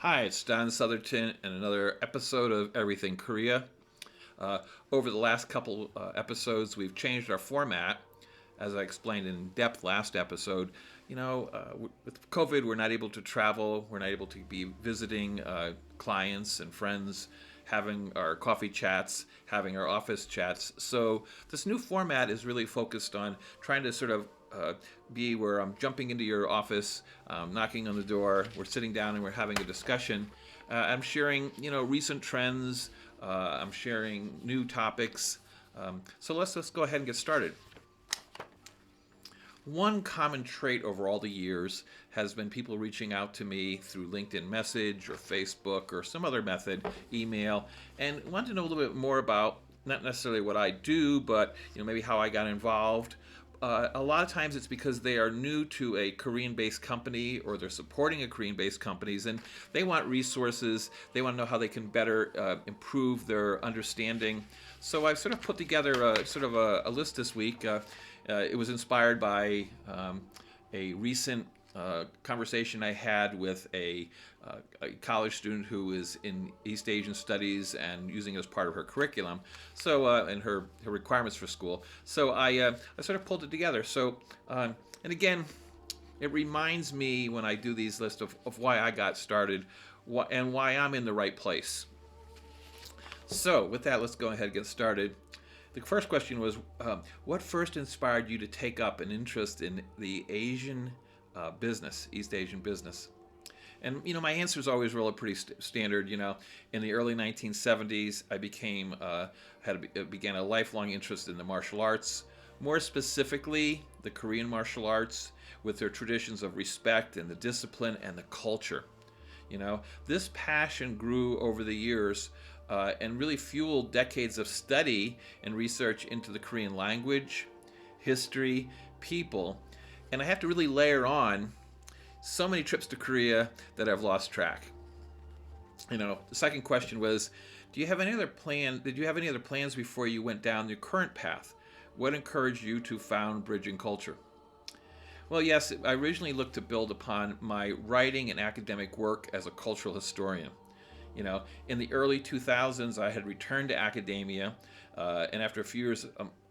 Hi, it's Don Southerton and another episode of Everything Korea. Uh, Over the last couple episodes, we've changed our format. As I explained in depth last episode, with COVID, we're not able to travel. We're not able to be visiting clients and friends, having our coffee chats, having our office chats. So this new format is really focused on trying to sort of be where I'm jumping into your office, knocking on the door, we're sitting down and we're having a discussion. I'm sharing, recent trends. I'm sharing new topics. So let's go ahead and get started. One common trait over all the years has been people reaching out to me through LinkedIn message or Facebook or some other method, email, and want to know a little bit more about not necessarily what I do, but maybe how I got involved. A lot of times it's because they are new to a Korean-based company or they're supporting a Korean-based companies and they want resources. They want to know how they can better improve their understanding. So I've sort of put together a list this week. It was inspired by a recent conversation I had with a college student who is in East Asian studies and using it as part of her curriculum. So, and her requirements for school. So I sort of pulled it together. So, and again, it reminds me when I do these lists of why I got started and why I'm in the right place. So, with that, let's go ahead and get started. The first question was, what first inspired you to take up an interest in the Asian business, East Asian business? And my answer is always really pretty standard. In the early 1970s, I began a lifelong interest in the martial arts, more specifically the Korean martial arts, with their traditions of respect and the discipline and the culture. This passion grew over the years and really fueled decades of study and research into the Korean language, history, people, and I have to really layer on so many trips to Korea that I've lost track. The second question was, do you have any other plan? Did you have any other plans before you went down your current path? What encouraged you to found Bridging Culture? Well, yes, I originally looked to build upon my writing and academic work as a cultural historian. In the early 2000s, I had returned to academia, and after a few years,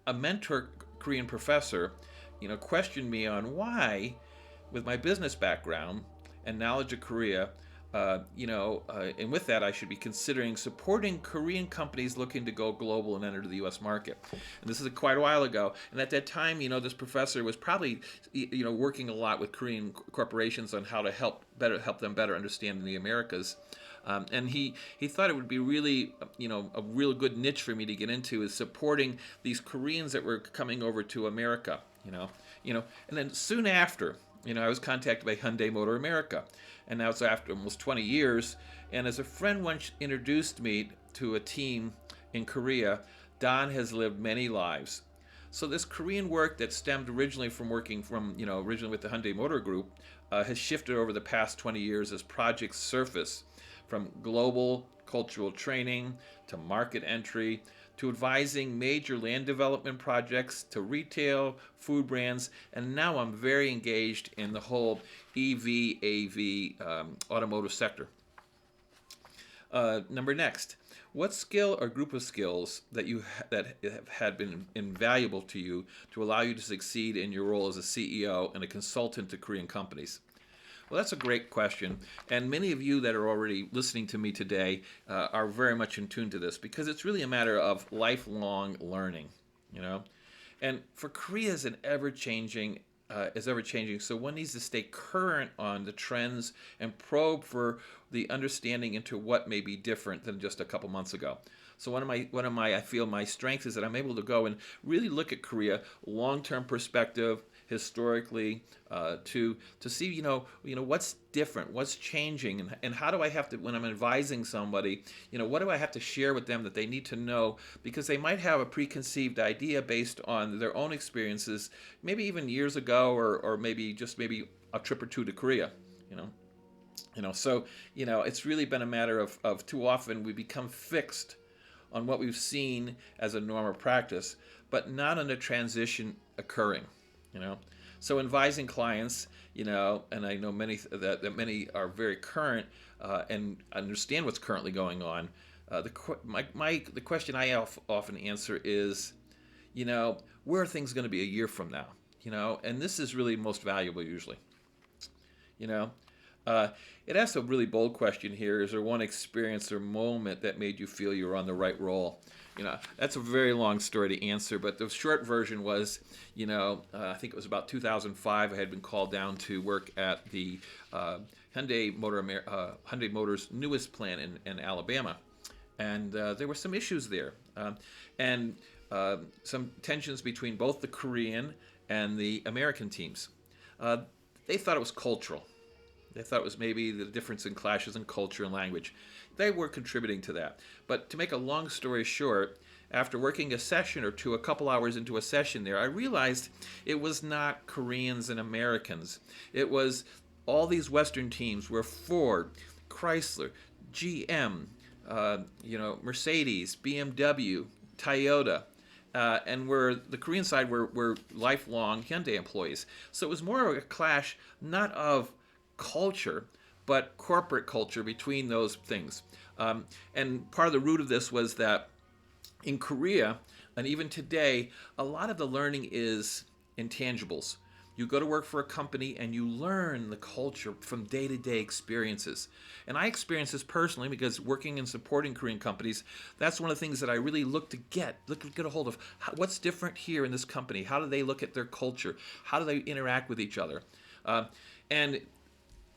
a mentor Korean professor, questioned me on why, with my business background and knowledge of Korea, and with that, I should be considering supporting Korean companies looking to go global and enter the U.S. market. And this is quite a while ago. And at that time, this professor was probably, working a lot with Korean corporations on how to help them better understand the Americas. And he thought it would be really, a real good niche for me to get into is supporting these Koreans that were coming over to America. And then soon after, I was contacted by Hyundai Motor America, and now it's after almost 20 years. And as a friend once introduced me to a team in Korea, Don has lived many lives. So this Korean work that stemmed originally from working originally with the Hyundai Motor Group has shifted over the past 20 years as projects surface, from global cultural training to market entry to advising major land development projects to retail, food brands, and now I'm very engaged in the whole EV, AV automotive sector. Next, what skill or group of skills that have had been invaluable to you to allow you to succeed in your role as a CEO and a consultant to Korean companies? Well, that's a great question, and many of you that are already listening to me today are very much in tune to this because it's really a matter of lifelong learning, And for Korea is ever changing, so one needs to stay current on the trends and probe for the understanding into what may be different than just a couple months ago. So I feel my strength is that I'm able to go and really look at Korea long-term perspective, historically, to see what's different, what's changing, and how do I have to, when I'm advising somebody, what do I have to share with them that they need to know, because they might have a preconceived idea based on their own experiences, maybe even years ago, or maybe a trip or two to Korea. So it's really been a matter of too often we become fixed on what we've seen as a norm or practice, but not on the transition occurring. So advising clients, and I know many that many are very current and understand what's currently going on. The question I often answer is, where are things going to be a year from now? And this is really most valuable usually. You know, uh, it asks a really bold question here. Is there one experience or moment that made you feel you were on the right role? That's a very long story to answer, but the short version was, I think it was about 2005. I had been called down to work at the Hyundai Motors newest plant in Alabama, and there were some issues there, and some tensions between both the Korean and the American teams. Uh, they thought it was cultural. They thought it was maybe the difference in clashes in culture and language. They were contributing to that. But to make a long story short, after working a session or two, a couple hours into a session there, I realized it was not Koreans and Americans. It was all these Western teams were Ford, Chrysler, GM, Mercedes, BMW, Toyota, and where the Korean side were lifelong Hyundai employees. So it was more of a clash, not of culture, but corporate culture between those things. And part of the root of this was that in Korea, and even today, a lot of the learning is intangibles. You go to work for a company and you learn the culture from day-to-day experiences. And I experience this personally because working and supporting Korean companies, that's one of the things that I really look to get a hold of. What's different here in this company? How do they look at their culture? How do they interact with each other? And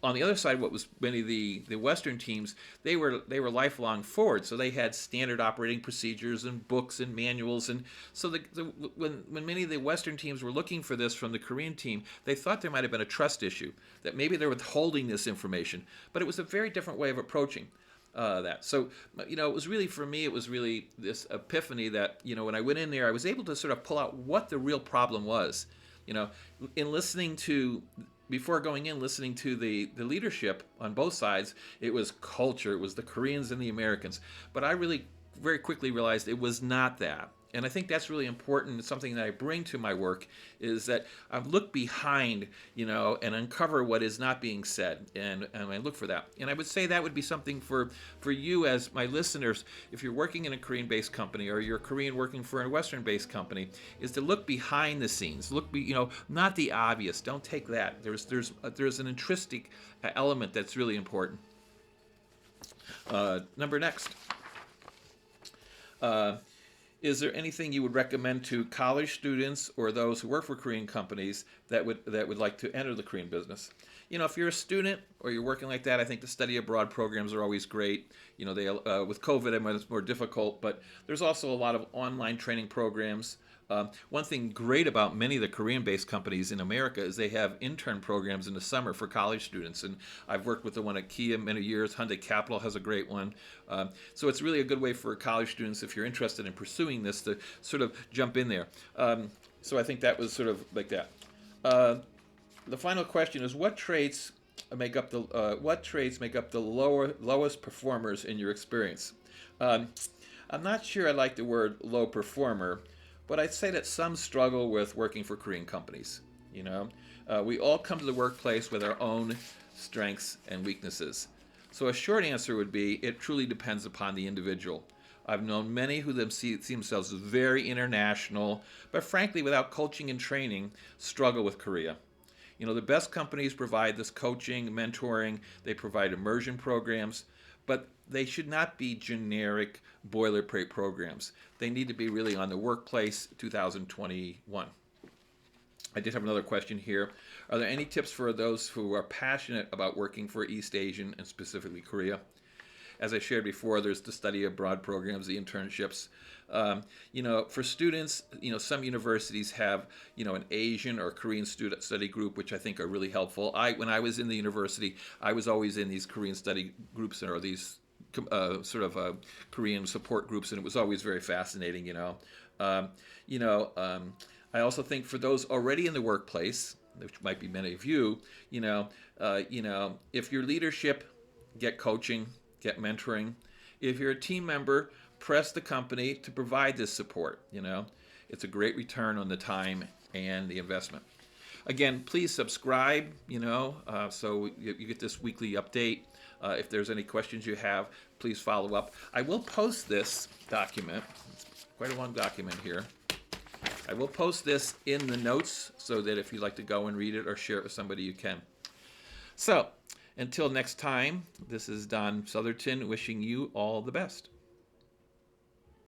on the other side, what was many of the Western teams, they were lifelong Ford, so they had standard operating procedures and books and manuals, and so when many of the Western teams were looking for this from the Korean team, they thought there might have been a trust issue, that maybe they were withholding this information, but it was a very different way of approaching that. So, it was really, for me, it was really this epiphany that, when I went in there, I was able to sort of pull out what the real problem was. In listening to before going in, listening to the leadership on both sides, it was culture. It was the Koreans and the Americans. But I really very quickly realized it was not that. And I think that's really important. It's something that I bring to my work, is that I look behind, and uncover what is not being said, and I look for that. And I would say that would be something for you as my listeners, if you're working in a Korean-based company or you're a Korean working for a Western-based company, is to look behind the scenes. Not the obvious. Don't take that. There's an intrinsic element that's really important. Next. Is there anything you would recommend to college students or those who work for Korean companies that would like to enter the Korean business? If you're a student or you're working like that, I think the study abroad programs are always great. They with COVID, it's more difficult, but there's also a lot of online training programs. One thing great about many of the Korean-based companies in America is they have intern programs in the summer for college students, and I've worked with the one at Kia many years. Hyundai Capital has a great one. So it's really a good way for college students, if you're interested in pursuing this, to sort of jump in there. So I think that was sort of like that. The final question is, what traits make up the lowest performers in your experience? I'm not sure I like the word low performer, but I'd say that some struggle with working for Korean companies. We all come to the workplace with our own strengths and weaknesses. So a short answer would be, it truly depends upon the individual. I've known many who see themselves as very international, but frankly, without coaching and training, struggle with Korea. The best companies provide this coaching, mentoring, they provide immersion programs, but they should not be generic boilerplate programs. They need to be really on the workplace 2021. I did have another question here. Are there any tips for those who are passionate about working for East Asian and specifically Korea? As I shared before, there's the study abroad programs, the internships. For students, some universities have, an Asian or Korean student study group, which I think are really helpful. When I was in the university, I was always in these Korean study groups or these Korean support groups, and it was always very fascinating. I also think for those already in the workplace, which might be many of you, if your leadership, get coaching, get mentoring. If you're a team member, press the company to provide this support. It's a great return on the time and the investment. Again, please subscribe, so you get this weekly update. If there's any questions you have, please follow up. I will post this document. It's quite a long document here. I will post this in the notes so that if you'd like to go and read it or share it with somebody, you can. So, until next time, this is Don Southerton wishing you all the best.